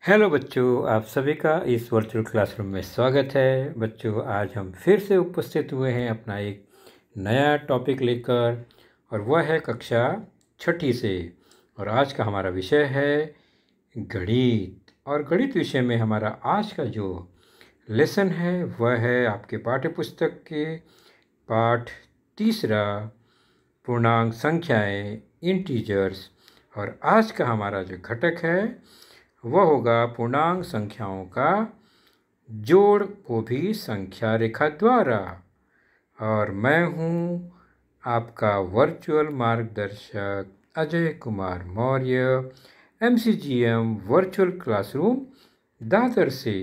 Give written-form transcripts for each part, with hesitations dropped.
Hello बच्चों, आप सभी का इस वर्चुअल क्लासरूम में स्वागत है। बच्चों, आज हम फिर से उपस्थित हुए हैं अपना एक नया टॉपिक लेकर, और वह है कक्षा छठी से। और आज का हमारा विषय है गणित। और गणित विषय में हमारा आज का जो लेसन है वह है आपके पाठ्य पुस्तक के पाठ तीसरा, पूर्णांक संख्याएं, इंटीजर्स। और आज का हमारा जो घटक है वह होगा पूर्णांक संख्याओं का जोड़, वो भी संख्या रेखा द्वारा। और मैं हूँ आपका वर्चुअल मार्गदर्शक Ajay Kumar Maurya, MCGM virtual classroom Dadar से।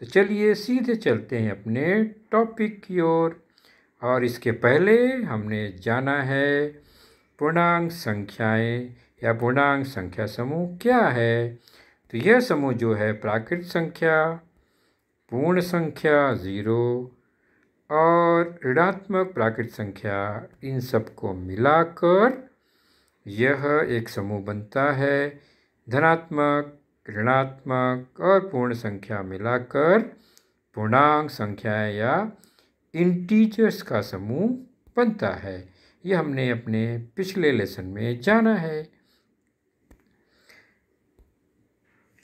तो चलिए सीधे चलते हैं अपने टॉपिक की ओर। और इसके पहले हमने जाना है पूर्णांक संख्याएं या पूर्णांक संख्या समूह क्या है। तो यह समूह जो है प्राकृत संख्या, पूर्ण संख्या 0 और ऋणात्मक प्राकृत संख्या, इन सब को मिलाकर यह एक समूह बनता है। धनात्मक, ऋणात्मक और पूर्ण संख्या मिलाकर पूर्णांक संख्याएं या इंटीजर्स का समूह बनता है। यह हमने अपने पिछले लेसन में जाना है।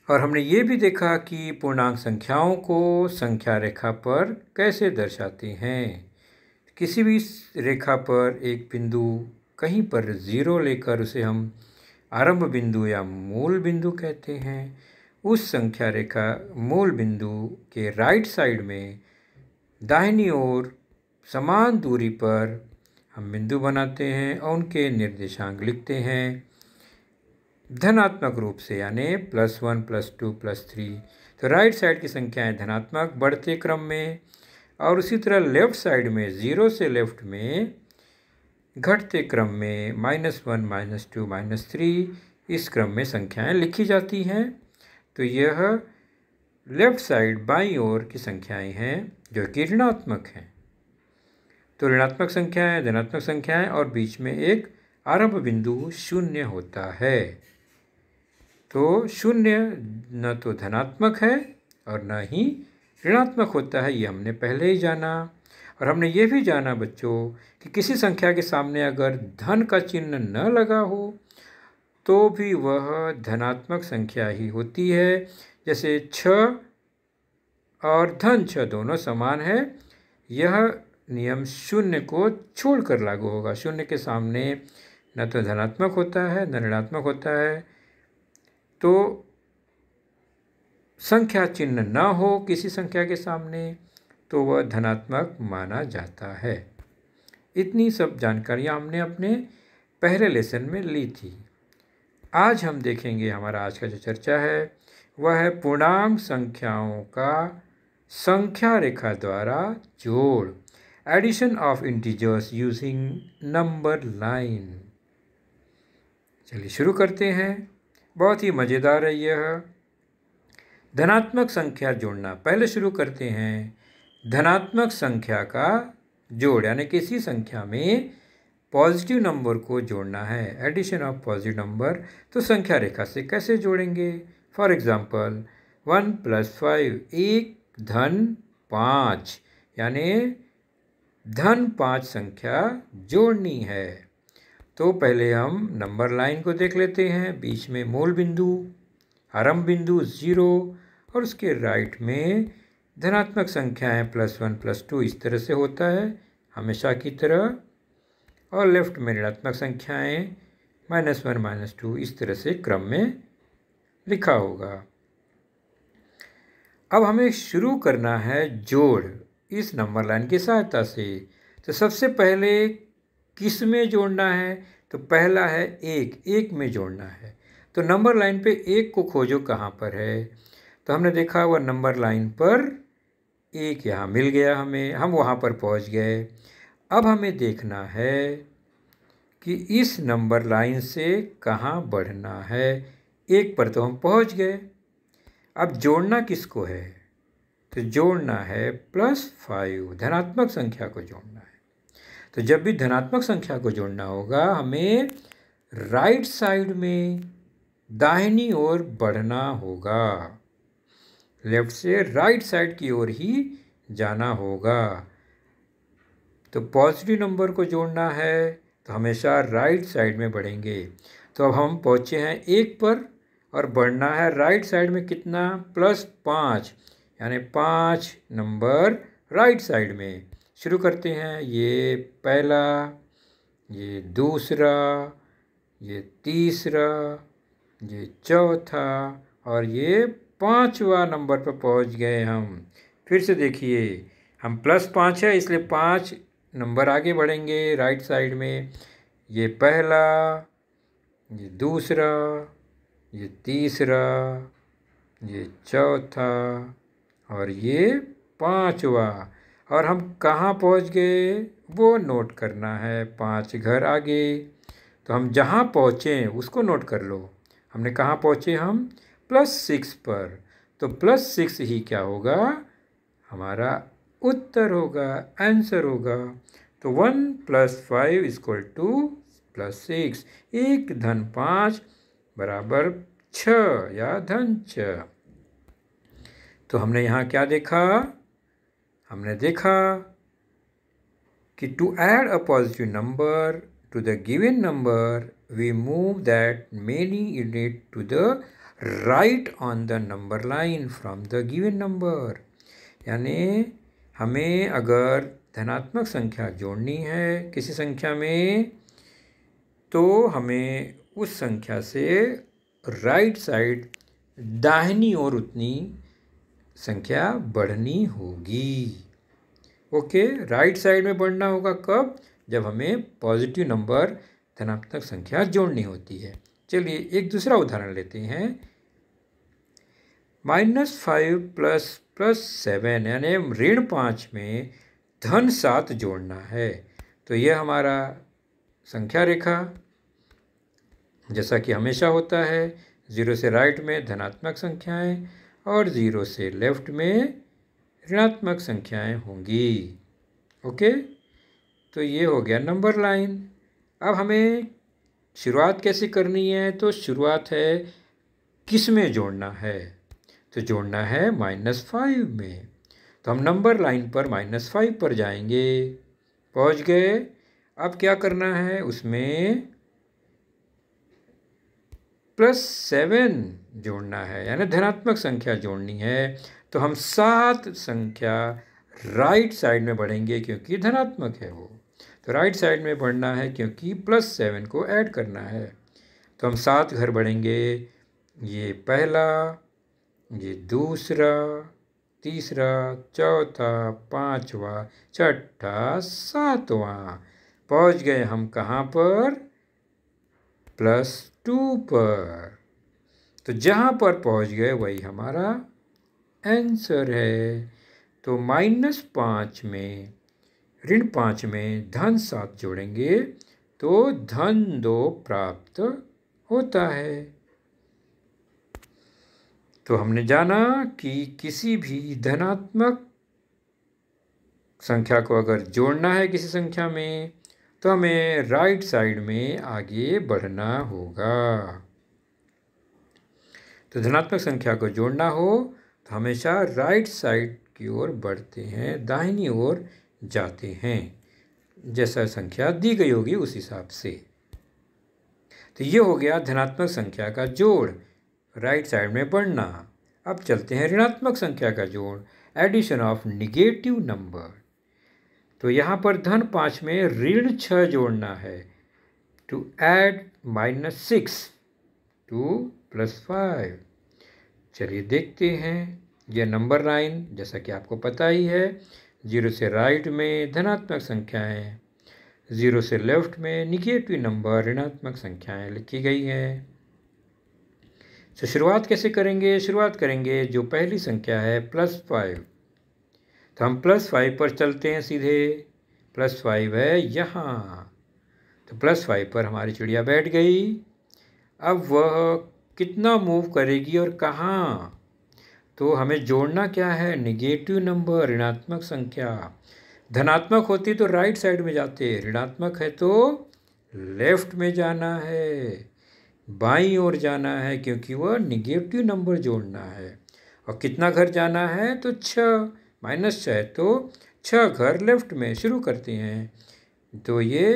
और हमने ये भी देखा कि पूर्णांक संख्याओं को संख्या रेखा पर कैसे दर्शाते हैं। किसी भी रेखा पर एक बिंदु कहीं पर 0 लेकर उसे हम आरंभ बिंदु या मूल बिंदु कहते हैं। उस संख्या रेखा मूल बिंदु के राइट साइड में दाहिनी ओर समान दूरी पर हम बिंदु बनाते हैं और उनके निर्देशांक लिखते हैं धनात्मक रूप से, यानी +1 +2 +3। तो राइट साइड की संख्याएं धनात्मक बढ़ते क्रम में, और उसी तरह लेफ्ट साइड में 0 से लेफ्ट में घटते क्रम में -1 -2 -3 इस क्रम में संख्याएं लिखी जाती हैं। तो यह लेफ्ट साइड बाईं ओर की संख्याएं हैं जो कि ऋणात्मक हैं। तो ऋणात्मक संख्याएं, धनात्मक संख्याएं और बीच में एक आरंभ बिंदु 0 होता है। तो 0 न तो धनात्मक है और न ही ऋणात्मक होता है, ये हमने पहले ही जाना। और हमने ये भी जाना बच्चों कि किसी संख्या के सामने अगर धन का चिन्ह न लगा हो तो भी वह धनात्मक संख्या ही होती है। जैसे 6 और धन 6 दोनों समान है, यह नियम 0 को छोड़कर लागू होगा। 0 के सामने न तो धनात्मक होता है न ऋणात्मक होता है। तो संख्या चिन्ह न हो किसी संख्या के सामने तो वह धनात्मक माना जाता है। इतनी सब जानकारियाँ हमने अपने पहले लेसन में ली थी। आज हम देखेंगे, हमारा आज का जो चर्चा है वह है पूर्णांक संख्याओं का संख्या रेखा द्वारा जोड़, addition of integers using number line. चलिए शुरू करते हैं। बहुत ही मज़ेदार है यह धनात्मक संख्या जोड़ना। पहले शुरू करते हैं धनात्मक संख्या का जोड़, यानी किसी संख्या में पॉजिटिव नंबर को जोड़ना है, एडिशन ऑफ पॉजिटिव नंबर। तो संख्या रेखा से कैसे जोड़ेंगे? फॉर एग्जांपल 1 + 5, 1 धन 5, यानी धन 5 संख्या जोड़नी है। तो पहले हम नंबर लाइन को देख लेते हैं। बीच में मूल बिंदु, आरंभ बिंदु 0 और उसके राइट में धनात्मक संख्याएं +1 +2 इस तरह से होता है हमेशा की तरह, और लेफ्ट में ऋणात्मक संख्याएं -1 -2 इस तरह से क्रम में लिखा होगा। अब हमें शुरू करना है जोड़ इस नंबर लाइन की सहायता से। तो सबसे पहले किस में जोड़ना है? तो पहला है 1 में जोड़ना है। तो नंबर लाइन पे 1 को खोजो कहाँ पर है। तो हमने देखा वह नंबर लाइन पर 1 यहाँ मिल गया हमें, हम वहाँ पर पहुँच गए। अब हमें देखना है कि इस नंबर लाइन से कहाँ बढ़ना है। 1 पर तो हम पहुँच गए, अब जोड़ना किसको है? तो जोड़ना है +5, धनात्मक संख्या को जोड़ना है। तो जब भी धनात्मक संख्या को जोड़ना होगा हमें राइट साइड में दाहिनी ओर बढ़ना होगा। लेफ्ट से राइट साइड की ओर ही जाना होगा। तो पॉजिटिव नंबर को जोड़ना है तो हमेशा राइट साइड में बढ़ेंगे। तो अब हम पहुँचे हैं 1 पर और बढ़ना है राइट साइड में कितना, +5, यानी 5 नंबर राइट साइड में। शुरू करते हैं, ये पहला, ये दूसरा, ये तीसरा, ये चौथा और ये 5वां नंबर पर पहुंच गए हम। फिर से देखिए, हम +5 है इसलिए 5 नंबर आगे बढ़ेंगे राइट साइड में। ये पहला, ये दूसरा, ये तीसरा, ये चौथा और ये 5वां। और हम कहाँ पहुँच गए वो नोट करना है, 5 घर आगे। तो हम जहाँ पहुँचे उसको नोट कर लो। हमने कहाँ पहुँचे, हम +6 पर। तो +6 ही क्या होगा, हमारा उत्तर होगा, आंसर होगा। तो 1 + 5 = +6। 1 धन 5 बराबर 6 या धन 6। तो हमने यहाँ क्या देखा, हमने देखा कि to add a positive number to the given number we move that many unit to the right on the number line from the given number। यानी हमें अगर धनात्मक संख्या जोड़नी है किसी संख्या में तो हमें उस संख्या से राइट साइड दाहिनी ओर उतनी संख्या बढ़नी होगी। ओके, राइट साइड में बढ़ना होगा कब, जब हमें पॉजिटिव नंबर धनात्मक संख्या जोड़नी होती है। चलिए एक दूसरा उदाहरण लेते हैं। -5 + +7 यानी -5 में धन 7 जोड़ना है। तो यह हमारा संख्या रेखा, जैसा कि हमेशा होता है, 0 से राइट में धनात्मक संख्याएं और 0 से लेफ्ट में ऋणात्मक संख्याएं होंगी। ओके, तो ये हो गया नंबर लाइन। अब हमें शुरुआत कैसे करनी है, तो शुरुआत है किस में जोड़ना है, तो जोड़ना है -5 में। तो हम नंबर लाइन पर -5 पर जाएंगे, पहुंच गए। अब क्या करना है, उसमें +7 जोड़ना है, यानी धनात्मक संख्या जोड़नी है। तो हम 7 संख्या राइट साइड में बढ़ेंगे क्योंकि धनात्मक है वो। तो राइट साइड में बढ़ना है क्योंकि +7 को ऐड करना है। तो हम 7 घर बढ़ेंगे, ये पहला, ये दूसरा, तीसरा, चौथा, 5वां, छठा, 7वां। पहुंच गए हम कहाँ पर, +2 पर। तो जहाँ पर पहुंच गए वही हमारा आंसर है। तो -5 में ऋण 5 में धन 7 जोड़ेंगे तो धन 2 प्राप्त होता है। तो हमने जाना कि किसी भी धनात्मक संख्या को अगर जोड़ना है किसी संख्या में तो हमें राइट साइड में आगे बढ़ना होगा। तो धनात्मक संख्या को जोड़ना हो तो हमेशा राइट साइड की ओर बढ़ते हैं, दाहिनी ओर जाते हैं, जैसा संख्या दी गई होगी उस हिसाब से। तो ये हो गया धनात्मक संख्या का जोड़, राइट साइड में बढ़ना। अब चलते हैं ऋणात्मक संख्या का जोड़, एडिशन ऑफ निगेटिव नंबर। तो यहाँ पर धन 5 में ऋण 6 जोड़ना है, टू ऐड -6 टू +5। चलिए देखते हैं, यह नंबर लाइन जैसा कि आपको पता ही है, 0 से राइट में धनात्मक संख्याएं, 0 से लेफ्ट में निगेटिव नंबर ऋणात्मक संख्याएं लिखी गई हैं। तो शुरुआत कैसे करेंगे, शुरुआत करेंगे जो पहली संख्या है +5। तो हम +5 पर चलते हैं सीधे, +5 है यहाँ। तो +5 पर हमारी चिड़िया बैठ गई। अब वह कितना मूव करेगी और कहाँ, तो हमें जोड़ना क्या है, निगेटिव नंबर ऋणात्मक संख्या। धनात्मक होती तो राइट साइड में जाते, ऋणात्मक है तो लेफ्ट में जाना है, बाईं ओर जाना है क्योंकि वह निगेटिव नंबर जोड़ना है। और कितना घर जाना है तो 6, -6 है तो 6 घर लेफ्ट में। शुरू करते हैं। तो ये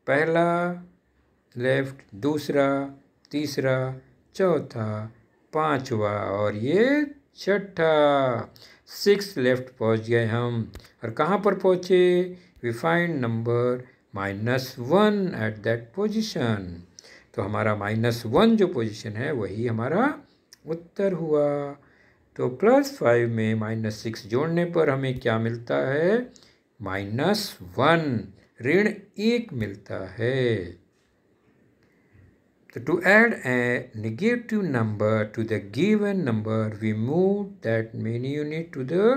पहला लेफ्ट, दूसरा, तीसरा, चौथा, पांचवा और ये छठा। 6 लेफ्ट पहुंच गए हम। और कहाँ पर पहुँचे? We find number -1 at that position. तो हमारा -1 जो पोजीशन है वही हमारा उत्तर हुआ। तो +5 में -6 जोड़ने पर हमें क्या मिलता है? -1, -1 मिलता है। So to add a negative number to the given number, we move that many unit to the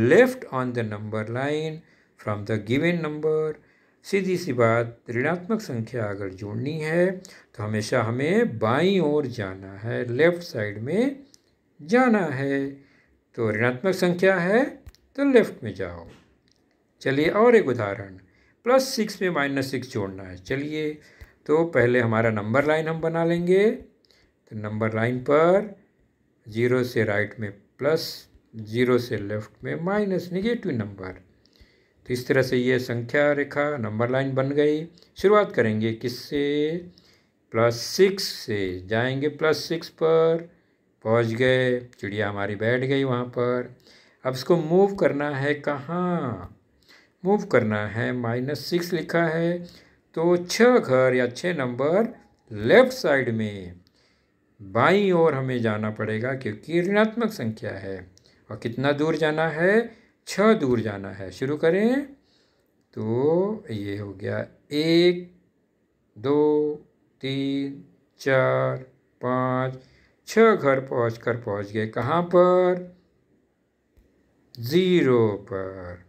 left on the number line from the given number. सीधी सी बात, ऋणात्मक संख्या अगर जोड़नी है तो हमेशा हमें बाईं ओर जाना है, लेफ्ट साइड में जाना है। तो ऋणात्मक संख्या है तो लेफ्ट में जाओ। चलिए और एक उदाहरण, +6 में -6 जोड़ना है। चलिए तो पहले हमारा नंबर लाइन हम बना लेंगे। तो नंबर लाइन पर 0 से राइट में प्लस, 0 से लेफ्ट में माइनस, निगेटिव नंबर। तो इस तरह से ये संख्या रेखा नंबर लाइन बन गई। शुरुआत करेंगे किससे? +6 से। जाएंगे +6 पर, पहुंच गए। चिड़िया हमारी बैठ गई वहाँ पर। अब इसको मूव करना है कहाँ? मूव करना है, -6 लिखा है तो 6 घर या 6 नंबर लेफ्ट साइड में बाईं ओर हमें जाना पड़ेगा क्योंकि ऋणात्मक संख्या है। और कितना दूर जाना है? 6 दूर जाना है। शुरू करें तो ये हो गया 1, 2, 3, 4, 5, 6 घर पहुँच गए। कहाँ पर? 0 पर।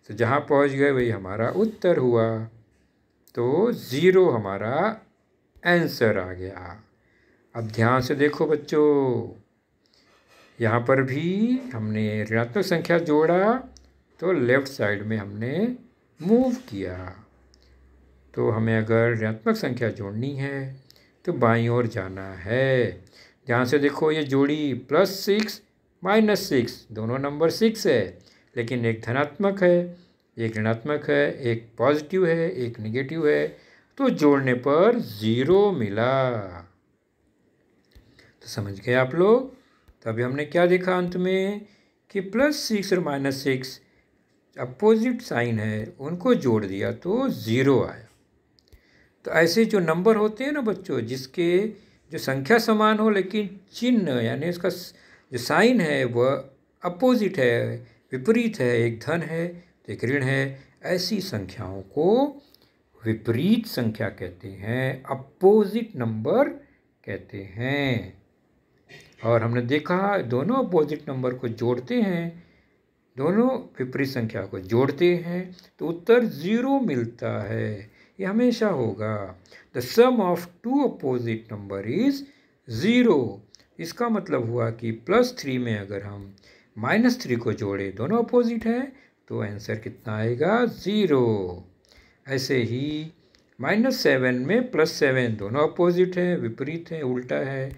तो जहाँ पहुँच गए वही हमारा उत्तर हुआ। तो 0 हमारा आंसर आ गया। अब ध्यान से देखो बच्चों, यहाँ पर भी हमने ऋणात्मक संख्या जोड़ा तो लेफ्ट साइड में हमने मूव किया। तो हमें अगर ऋणात्मक संख्या जोड़नी है तो बाईं ओर जाना है। ध्यान से देखो, ये जोड़ी +6 -6, दोनों नंबर 6 है, लेकिन एक धनात्मक है, एक ऋणात्मक है, एक पॉजिटिव है, एक नेगेटिव है। तो जोड़ने पर 0 मिला। तो समझ गए आप लोग? तो अभी हमने क्या देखा अंत में कि +6 और -6 अपोजिट साइन है, उनको जोड़ दिया तो 0 आया। तो ऐसे जो नंबर होते हैं ना बच्चों, जिसके जो संख्या समान हो लेकिन चिन्ह यानी उसका जो साइन है वह अपोजिट है, विपरीत है, एक धन है तो एक ऋण है, ऐसी संख्याओं को विपरीत संख्या कहते हैं, अपोजिट नंबर कहते हैं। और हमने देखा दोनों अपोजिट नंबर को जोड़ते हैं, दोनों विपरीत संख्या को जोड़ते हैं तो उत्तर 0 मिलता है। ये हमेशा होगा। The sum of 2 opposite number is 0। इसका मतलब हुआ कि +3 में अगर हम -3 को जोड़े, दोनों अपोजिट हैं, तो आंसर कितना आएगा? 0। ऐसे ही -7 में +7, दोनों अपोजिट हैं, विपरीत हैं, उल्टा है,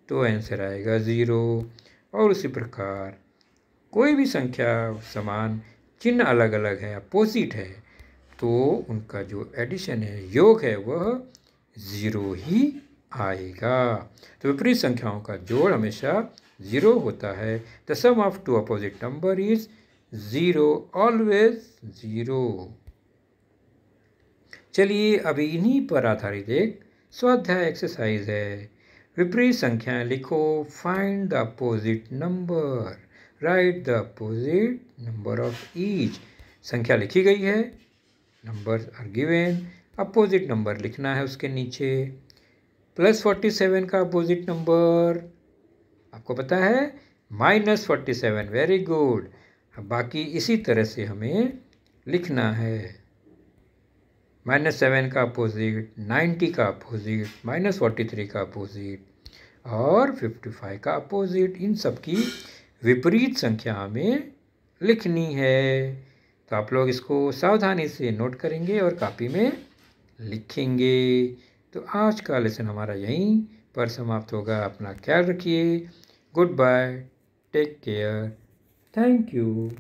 तो आंसर आएगा 0। और उसी प्रकार कोई भी संख्या समान, चिन्ह अलग अलग है, अपोजिट है, तो उनका जो एडिशन है, योग है, वह 0 ही आएगा। तो विपरीत संख्याओं का जोड़ हमेशा 0 होता है। The sum of 2 opposite number is 0, always 0। चलिए अभी इन्हीं पर आधारित एक स्वाध्याय एक्सरसाइज है। विपरीत संख्याएं लिखो। Find the opposite number, right the opposite number of each. संख्या लिखी गई है, number are given, opposite number लिखना है उसके नीचे। +47 का अपोजिट नंबर आपको पता है -47। Very good. अब बाकी इसी तरह से हमें लिखना है। -7 का अपोजिट, 90 का अपोजिट, -43 का अपोजिट और 55 का अपोजिट, इन सब की विपरीत संख्या हमें लिखनी है। तो आप लोग इसको सावधानी से नोट करेंगे और कॉपी में लिखेंगे। तो आज का लेसन हमारा यहीं पर समाप्त होगा। अपना ख्याल रखिए। Goodbye, take care. Thank you.